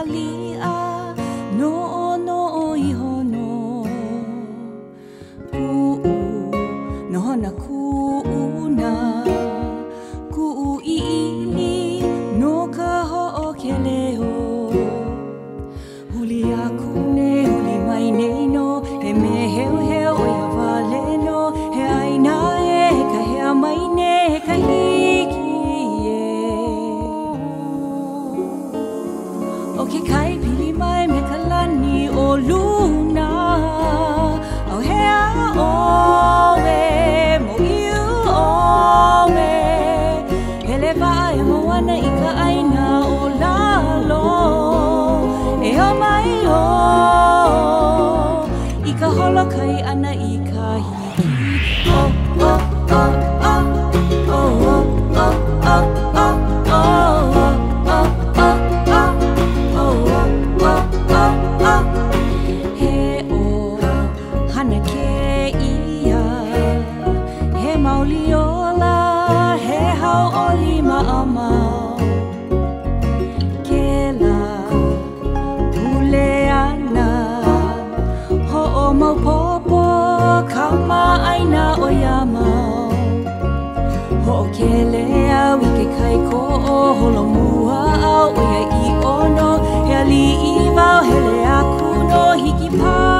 ali a no no I hono ku no na ku na ku I no ka ho ke leo huli aku ne huli mai nei no he me heu heu o ya vale no he aina e ka he mai ne ka hiki o ke kai pili mai me ka lani o luna o he a o we mo iu o we hele vai mo ana I ka aina o lalo e o mai o I ka holo kai ana I ka hiki oh oh oh oh oh oh oh oh Mauliola he hau olima amau kela puleana ho o mau popo kama aina o yamau ho kele au I ke kai ko o holo mua au o ia I ono he ali I vau hele aku no hiki pa